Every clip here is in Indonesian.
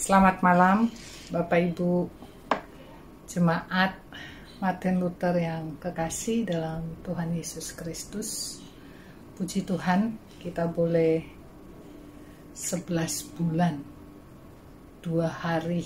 Selamat malam Bapak Ibu Jemaat Martin Luther yang kekasih dalam Tuhan Yesus Kristus. Puji Tuhan, kita boleh 11 bulan 2 hari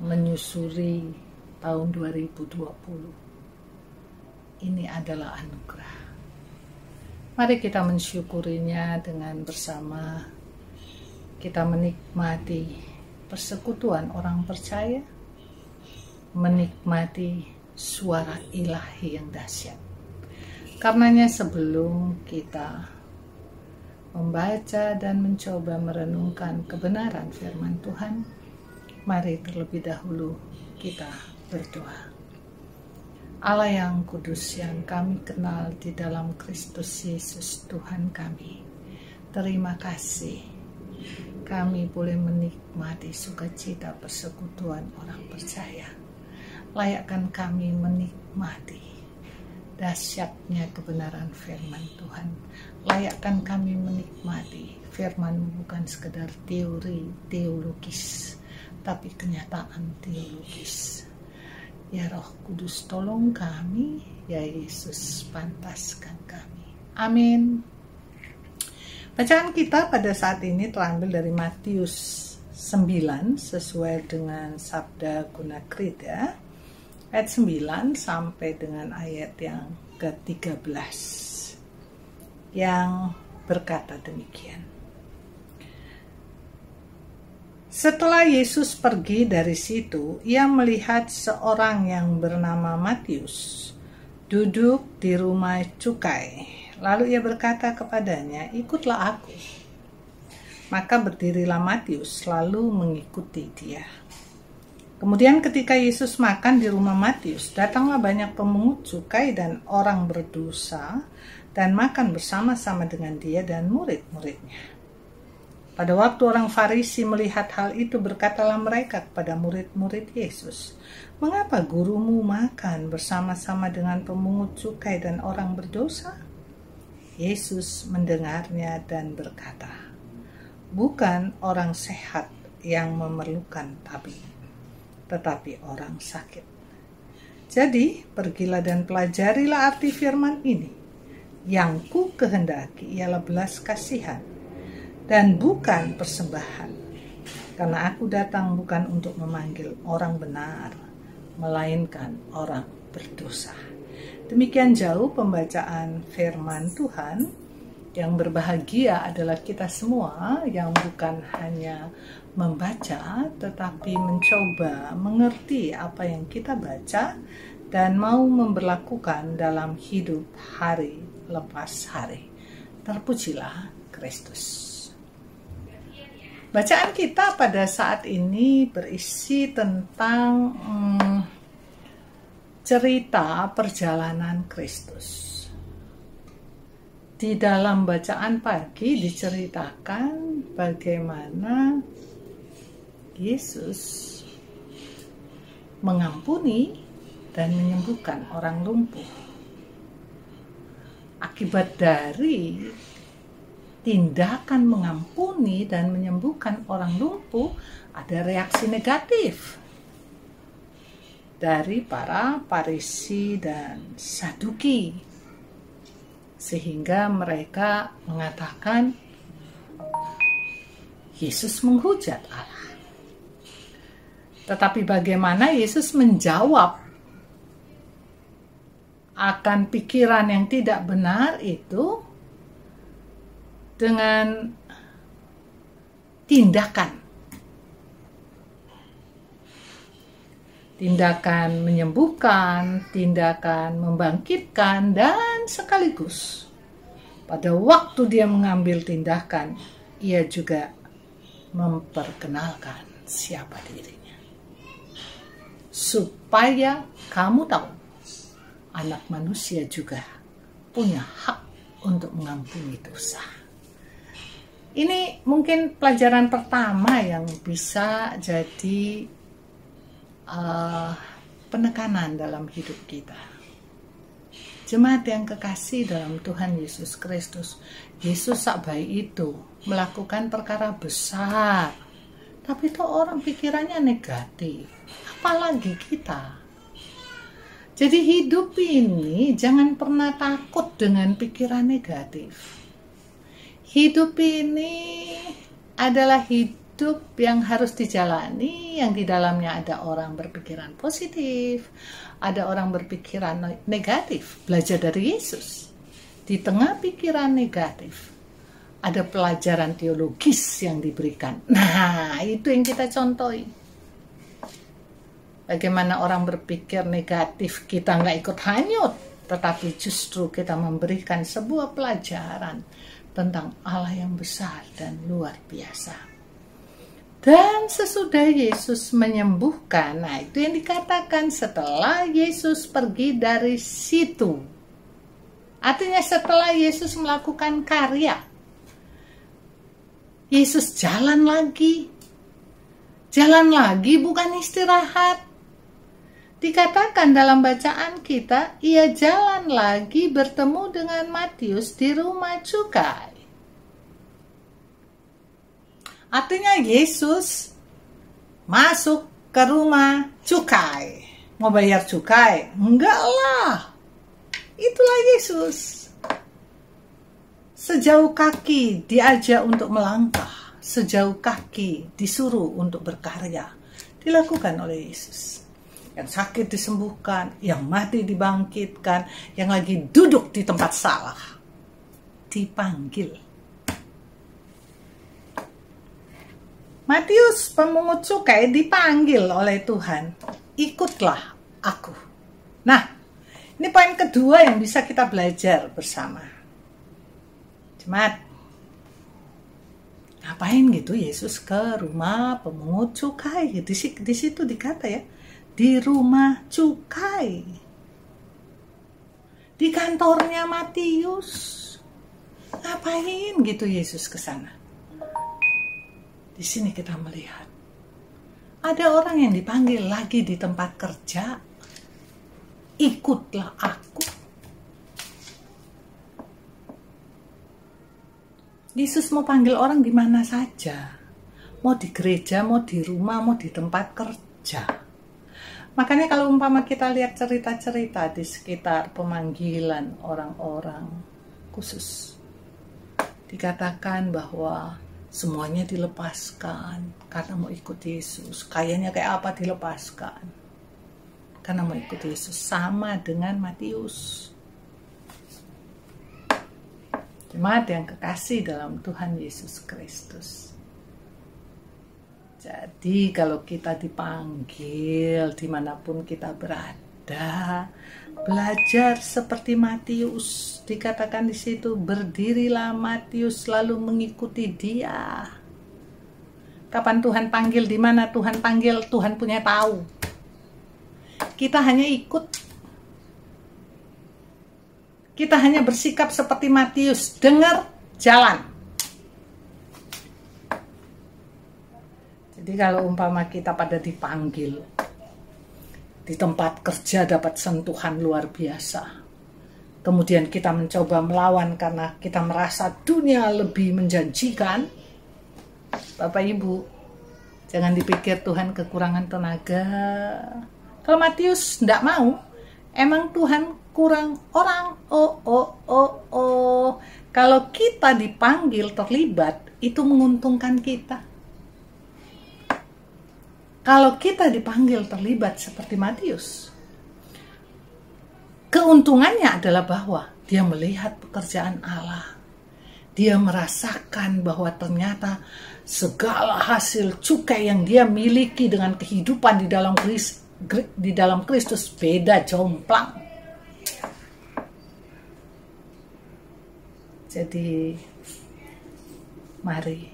menyusuri tahun 2020. Ini adalah anugerah. Mari kita mensyukurinya dengan bersama. Kita menikmati persekutuan orang percaya, menikmati suara ilahi yang dahsyat. Karenanya sebelum kita membaca dan mencoba merenungkan kebenaran firman Tuhan, mari terlebih dahulu kita berdoa. Allah yang kudus yang kami kenal di dalam Kristus Yesus Tuhan kami, terima kasih kami boleh menikmati sukacita persekutuan orang percaya. Layakkan kami menikmati dahsyatnya kebenaran firman Tuhan. Layakkan kami menikmati firman bukan sekedar teori teologis, tapi kenyataan teologis. Ya Roh Kudus, tolong kami, ya Yesus, pantaskan kami. Amin. Bacaan kita pada saat ini terambil dari Matius 9 sesuai dengan Sabda Guna Krida, ayat 9 sampai dengan ayat yang ke-13 yang berkata demikian. Setelah Yesus pergi dari situ, ia melihat seorang yang bernama Matius duduk di rumah cukai. Lalu ia berkata kepadanya, "Ikutlah aku." Maka berdirilah Matius lalu mengikuti dia. Kemudian ketika Yesus makan di rumah Matius, datanglah banyak pemungut cukai dan orang berdosa dan makan bersama-sama dengan dia dan murid-muridnya. Pada waktu orang Farisi melihat hal itu, berkatalah mereka kepada murid-murid Yesus, "Mengapa gurumu makan bersama-sama dengan pemungut cukai dan orang berdosa?" Yesus mendengarnya dan berkata, "Bukan orang sehat yang memerlukan tabib, tetapi orang sakit. Jadi pergilah dan pelajarilah arti firman ini. Yang ku kehendaki ialah belas kasihan dan bukan persembahan. Karena aku datang bukan untuk memanggil orang benar, melainkan orang berdosa." Demikian jauh pembacaan firman Tuhan. Yang berbahagia adalah kita semua yang bukan hanya membaca, tetapi mencoba mengerti apa yang kita baca dan mau memberlakukan dalam hidup hari lepas hari. Terpujilah Kristus. Bacaan kita pada saat ini berisi tentang cerita perjalanan Kristus. Di dalam bacaan pagi diceritakan bagaimana Yesus mengampuni dan menyembuhkan orang lumpuh. Akibat dari tindakan mengampuni dan menyembuhkan orang lumpuh, ada reaksi negatif dari para Farisi dan Saduki, sehingga mereka mengatakan Yesus menghujat Allah. Tetapi bagaimana Yesus menjawab akan pikiran yang tidak benar itu dengan tindakan menyembuhkan, tindakan membangkitkan, dan sekaligus pada waktu dia mengambil tindakan, ia juga memperkenalkan siapa dirinya. Supaya kamu tahu, anak manusia juga punya hak untuk mengampuni dosa. Ini mungkin pelajaran pertama yang bisa jadi penekanan dalam hidup kita. Jemaat yang kekasih dalam Tuhan Yesus Kristus, Yesus sak baik itu melakukan perkara besar Tapi tuh orang pikirannya negatif, apalagi kita. Jadi hidup ini jangan pernah takut dengan pikiran negatif. Hidup ini adalah hidup yang harus dijalani, yang di dalamnya ada orang berpikiran positif, ada orang berpikiran negatif. Belajar dari Yesus. Di tengah pikiran negatif, ada pelajaran teologis yang diberikan. Nah, itu yang kita contohi. Bagaimana orang berpikir negatif, kita nggak ikut hanyut, tetapi justru kita memberikan sebuah pelajaran tentang Allah yang besar dan luar biasa. Dan sesudah Yesus menyembuhkan, nah itu yang dikatakan setelah Yesus pergi dari situ. Artinya setelah Yesus melakukan karya, Yesus jalan lagi. Jalan lagi bukan istirahat. Dikatakan dalam bacaan kita, ia jalan lagi bertemu dengan Matius di rumah cukai. Artinya Yesus masuk ke rumah cukai. Mau bayar cukai? Enggak lah. Itulah Yesus. Sejauh kaki diajak untuk melangkah, sejauh kaki disuruh untuk berkarya. Dilakukan oleh Yesus. Yang sakit disembuhkan, yang mati dibangkitkan, yang lagi duduk di tempat salah dipanggil. Matius pemungut cukai dipanggil oleh Tuhan, ikutlah aku. Nah, ini poin kedua yang bisa kita belajar bersama. Jemaat, ngapain gitu Yesus ke rumah pemungut cukai? Di situ dikata ya, di rumah cukai, di kantornya Matius. Ngapain gitu Yesus ke sana? Di sini kita melihat ada orang yang dipanggil lagi di tempat kerja. Ikutlah aku. Yesus mau panggil orang di mana saja. Mau di gereja, mau di rumah, mau di tempat kerja. Makanya kalau umpama kita lihat cerita-cerita di sekitar pemanggilan orang-orang khusus, dikatakan bahwa semuanya dilepaskan karena mau ikut Yesus. Kayaknya kayak apa dilepaskan? Karena mau ikut Yesus. Sama dengan Matius. Jemaat yang kekasih dalam Tuhan Yesus Kristus. Jadi kalau kita dipanggil dimanapun kita berada, belajar seperti Matius. Dikatakan di situ, berdirilah Matius lalu mengikuti dia. Kapan Tuhan panggil, di mana Tuhan panggil, Tuhan punya tahu. Kita hanya ikut. Kita hanya bersikap seperti Matius, dengar, jalan. Jadi kalau umpama kita pada dipanggil, di tempat kerja dapat sentuhan luar biasa, kemudian kita mencoba melawan karena kita merasa dunia lebih menjanjikan, Bapak Ibu, jangan dipikir Tuhan kekurangan tenaga. Kalau Matius tidak mau, emang Tuhan kurang orang. Kalau kita dipanggil terlibat, itu menguntungkan kita. Kalau kita dipanggil terlibat seperti Matius, keuntungannya adalah bahwa dia melihat pekerjaan Allah. Dia merasakan bahwa ternyata segala hasil cukai yang dia miliki dengan kehidupan di dalam Kristus beda jomplang. Jadi mari,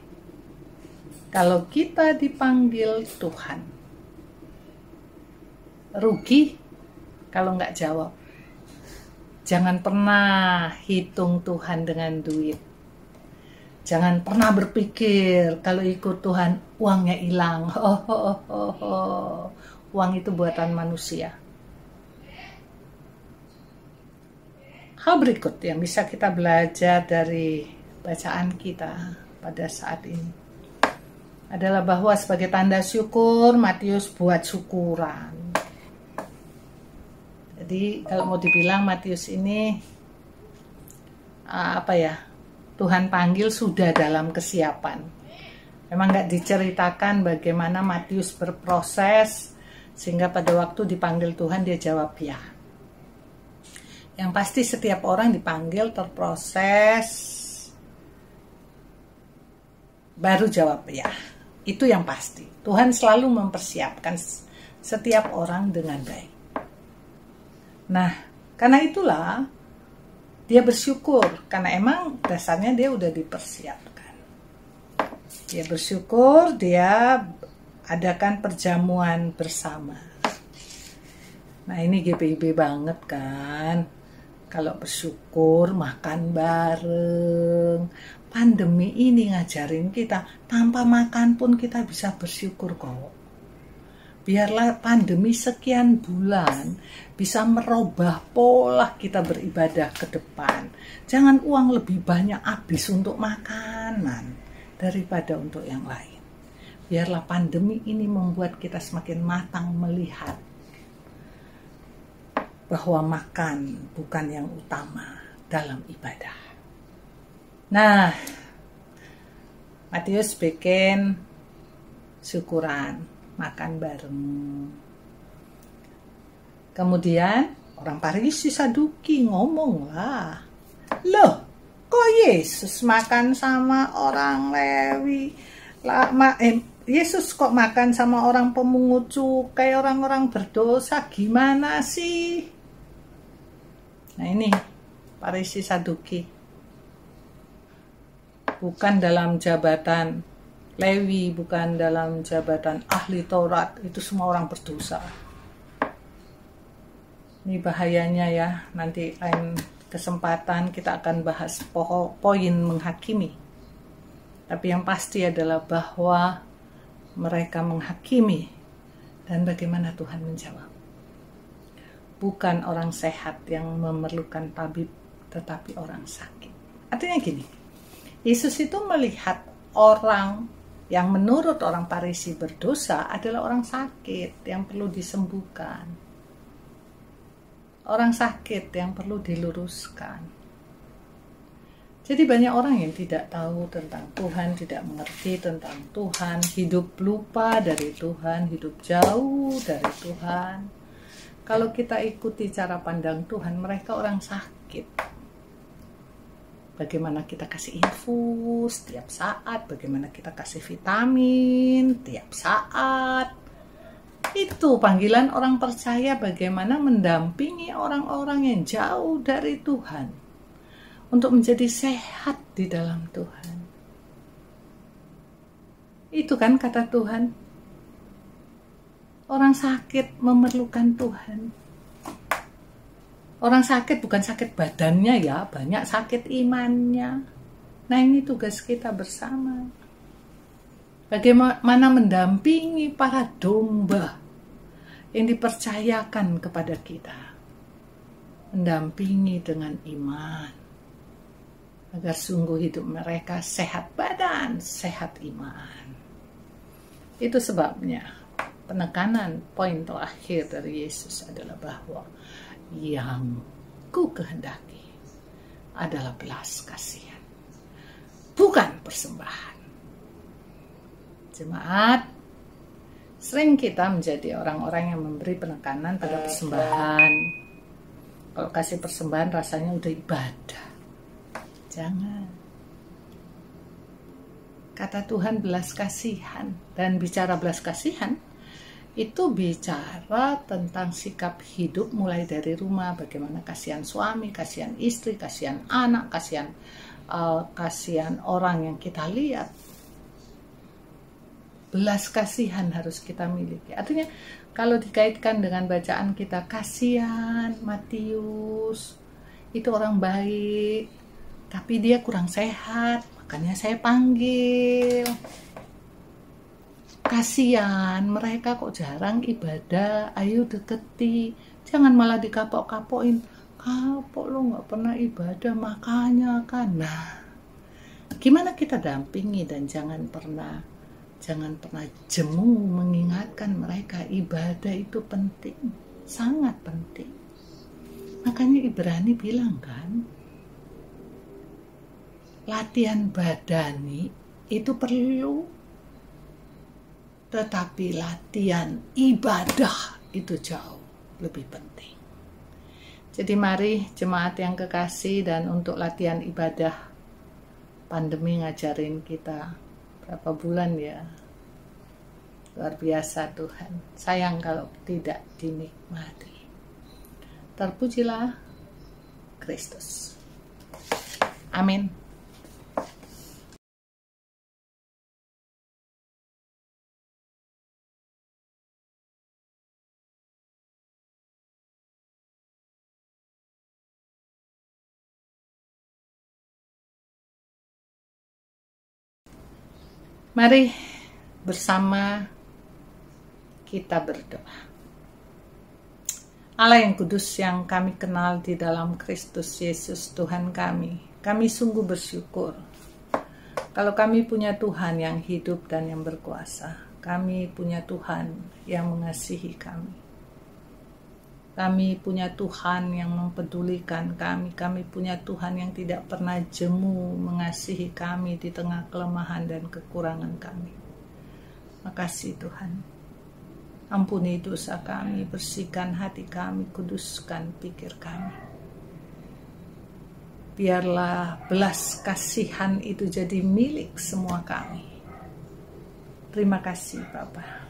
kalau kita dipanggil Tuhan, rugi kalau nggak jawab. Jangan pernah hitung Tuhan dengan duit. Jangan pernah berpikir kalau ikut Tuhan uangnya hilang. Uang itu buatan manusia. Hal berikut yang bisa kita belajar dari bacaan kita pada saat ini. adalah bahwa sebagai tanda syukur Matius buat syukuran. Jadi kalau mau dibilang Matius ini Tuhan panggil sudah dalam kesiapan. Memang nggak diceritakan bagaimana Matius berproses sehingga pada waktu dipanggil Tuhan dia jawab ya. Yang pasti setiap orang dipanggil terproses baru jawab ya. Itu yang pasti. Tuhan selalu mempersiapkan setiap orang dengan baik. Nah, karena itulah dia bersyukur. Karena emang dasarnya dia udah dipersiapkan. Dia bersyukur, dia adakan perjamuan bersama. Nah, ini GPIB banget kan. Kalau bersyukur, makan bareng. Pandemi ini ngajarin kita, tanpa makan pun kita bisa bersyukur kok. Biarlah pandemi sekian bulan bisa merubah pola kita beribadah ke depan. Jangan uang lebih banyak habis untuk makanan daripada untuk yang lain. Biarlah pandemi ini membuat kita semakin matang melihat bahwa makan bukan yang utama dalam ibadah. Nah, Matius bikin syukuran, makan bareng. Kemudian orang Farisi Saduki ngomong lah, loh kok Yesus makan sama orang Lewi? Yesus kok makan sama orang pemungut cukai, orang-orang berdosa, gimana sih? Nah ini Farisi Saduki. Bukan dalam jabatan Lewi, bukan dalam jabatan ahli Taurat, itu semua orang berdosa. Ini bahayanya ya, nanti lain kesempatan kita akan bahas poin menghakimi. Tapi yang pasti adalah bahwa mereka menghakimi dan bagaimana Tuhan menjawab. Bukan orang sehat yang memerlukan tabib, tetapi orang sakit. Artinya gini, Yesus itu melihat orang yang menurut orang Farisi berdosa adalah orang sakit yang perlu disembuhkan. Orang sakit yang perlu diluruskan. Jadi banyak orang yang tidak tahu tentang Tuhan, tidak mengerti tentang Tuhan, hidup lupa dari Tuhan, hidup jauh dari Tuhan. Kalau kita ikuti cara pandang Tuhan, mereka orang sakit. Bagaimana kita kasih infus tiap saat, bagaimana kita kasih vitamin tiap saat. Itu panggilan orang percaya, bagaimana mendampingi orang-orang yang jauh dari Tuhan untuk menjadi sehat di dalam Tuhan. Itu kan kata Tuhan. Orang sakit memerlukan Tuhan. Orang sakit bukan sakit badannya ya, banyak sakit imannya. Nah ini tugas kita bersama. Bagaimana mendampingi para domba yang dipercayakan kepada kita. Mendampingi dengan iman. Agar sungguh hidup mereka sehat badan, sehat iman. Itu sebabnya penekanan poin terakhir dari Yesus adalah bahwa yang ku kehendaki adalah belas kasihan, bukan persembahan. Jemaat, sering kita menjadi orang-orang yang memberi penekanan pada persembahan. Kalau kasih persembahan rasanya udah ibadah. Jangan. Kata Tuhan belas kasihan, dan bicara belas kasihan itu bicara tentang sikap hidup mulai dari rumah, bagaimana kasihan suami, kasihan istri, kasihan anak, kasihan orang yang kita lihat. Belas kasihan harus kita miliki. Artinya kalau dikaitkan dengan bacaan kita, kasihan Matius itu orang baik, tapi dia kurang sehat, makanya saya panggil. Kasihan mereka kok jarang ibadah, ayo deketi, jangan malah dikapok-kapokin. Kapok lo nggak pernah ibadah, makanya kan. Nah, gimana kita dampingi dan jangan pernah Jangan pernah jemu mengingatkan mereka ibadah itu penting, sangat penting. Makanya Ibrani bilang kan, latihan badani itu perlu, tetapi latihan ibadah itu jauh lebih penting. Jadi mari jemaat yang kekasih, dan untuk latihan ibadah, pandemi ngajarin kita berapa bulan ya, luar biasa Tuhan. Sayang kalau tidak dinikmati. Terpujilah Kristus. Amin. Mari bersama kita berdoa. Allah yang kudus yang kami kenal di dalam Kristus Yesus Tuhan kami sungguh bersyukur kalau kami punya Tuhan yang hidup dan yang berkuasa. Kami punya Tuhan yang mengasihi kami. Kami punya Tuhan yang mempedulikan kami. Kami punya Tuhan yang tidak pernah jemu mengasihi kami di tengah kelemahan dan kekurangan kami. Makasih Tuhan. Ampuni dosa kami, bersihkan hati kami, kuduskan pikir kami. Biarlah belas kasihan itu jadi milik semua kami. Terima kasih Bapa.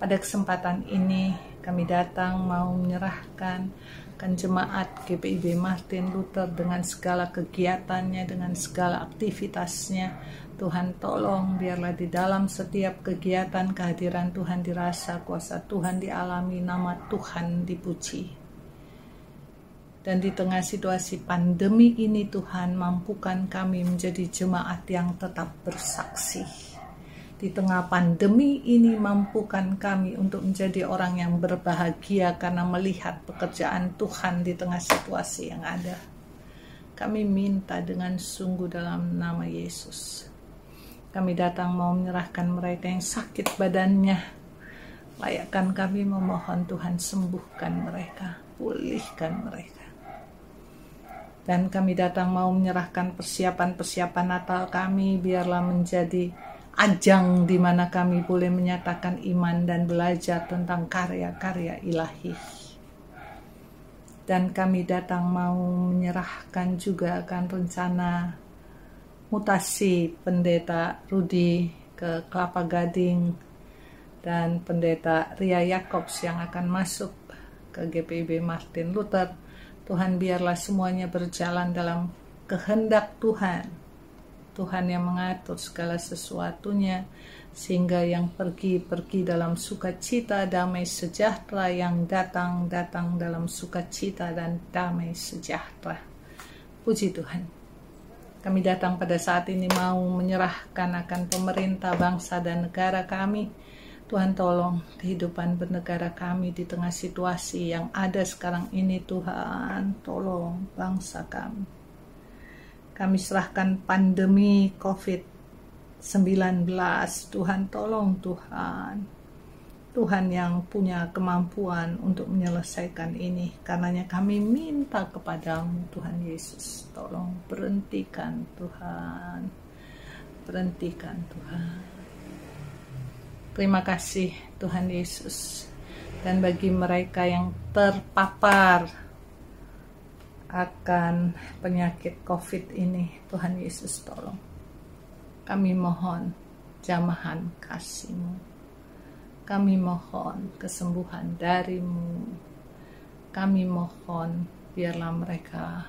Pada kesempatan ini kami datang mau menyerahkan jemaat GPIB Martin Luther dengan segala kegiatannya, dengan segala aktivitasnya. Tuhan tolong biarlah di dalam setiap kegiatan kehadiran Tuhan dirasa, kuasa Tuhan dialami, nama Tuhan dipuji. Dan di tengah situasi pandemi ini Tuhan, mampukan kami menjadi jemaat yang tetap bersaksi. Di tengah pandemi ini mampukan kami untuk menjadi orang yang berbahagia karena melihat pekerjaan Tuhan di tengah situasi yang ada. Kami minta dengan sungguh dalam nama Yesus. Kami datang mau menyerahkan mereka yang sakit badannya. Layakkan kami memohon Tuhan sembuhkan mereka, pulihkan mereka. Dan kami datang mau menyerahkan persiapan-persiapan Natal kami, biarlah menjadi ajang di mana kami boleh menyatakan iman dan belajar tentang karya-karya ilahi. Dan kami datang mau menyerahkan juga akan rencana mutasi Pendeta Rudi ke Kelapa Gading dan Pendeta Ria Yakobs yang akan masuk ke GPIB Martin Luther. Tuhan biarlah semuanya berjalan dalam kehendak Tuhan. Tuhan yang mengatur segala sesuatunya, sehingga yang pergi dalam sukacita, damai sejahtera, yang datang dalam sukacita dan damai sejahtera. Puji Tuhan. Kami datang pada saat ini mau menyerahkan akan pemerintah, bangsa dan negara kami. Tuhan tolong kehidupan bernegara kami di tengah situasi yang ada sekarang ini. Tuhan tolong bangsa kami. Kami serahkan pandemi COVID-19. Tuhan tolong Tuhan. Tuhan yang punya kemampuan untuk menyelesaikan ini. Karenanya kami minta kepadamu Tuhan Yesus. Tolong berhentikan Tuhan. Berhentikan Tuhan. Terima kasih Tuhan Yesus. Dan bagi mereka yang terpapar akan penyakit COVID ini, Tuhan Yesus tolong. Kami mohon jamahan kasih-Mu. Kami mohon kesembuhan dari-Mu. Kami mohon biarlah mereka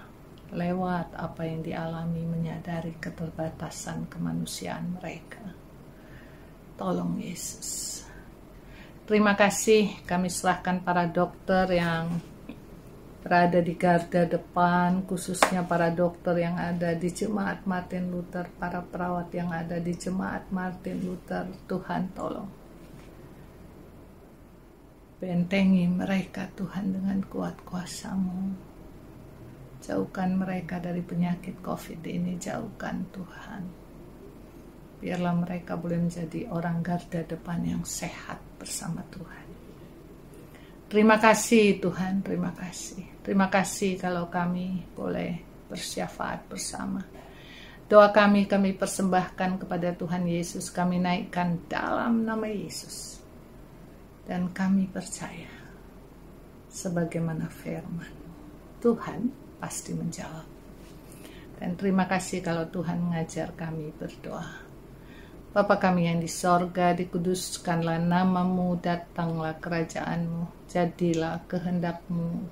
lewat apa yang dialami menyadari keterbatasan kemanusiaan mereka. Tolong Yesus. Terima kasih, kami serahkan para dokter yang berada di garda depan, khususnya para dokter yang ada di Jemaat Martin Luther, para perawat yang ada di Jemaat Martin Luther. Tuhan tolong bentengi mereka Tuhan dengan kuat kuasa-Mu. Jauhkan mereka dari penyakit COVID ini, jauhkan Tuhan. Biarlah mereka boleh menjadi orang garda depan yang sehat bersama Tuhan. Terima kasih Tuhan, terima kasih. Terima kasih kalau kami boleh bersyafaat bersama. Doa kami persembahkan kepada Tuhan Yesus, kami naikkan dalam nama Yesus. Dan kami percaya, sebagaimana firman, Tuhan pasti menjawab. Dan terima kasih kalau Tuhan mengajar kami berdoa. Bapa kami yang di sorga, dikuduskanlah namamu, datanglah kerajaanmu, jadilah kehendakmu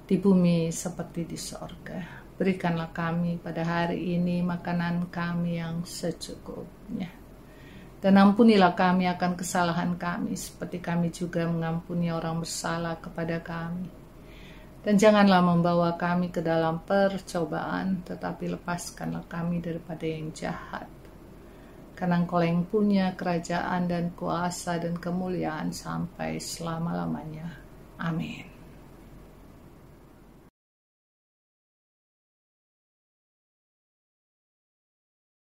di bumi seperti di sorga. Berikanlah kami pada hari ini makanan kami yang secukupnya. Dan ampunilah kami akan kesalahan kami, seperti kami juga mengampuni orang bersalah kepada kami. Dan janganlah membawa kami ke dalam percobaan, tetapi lepaskanlah kami daripada yang jahat. Karena Engkau yang punya kerajaan dan kuasa dan kemuliaan sampai selama-lamanya. Amin.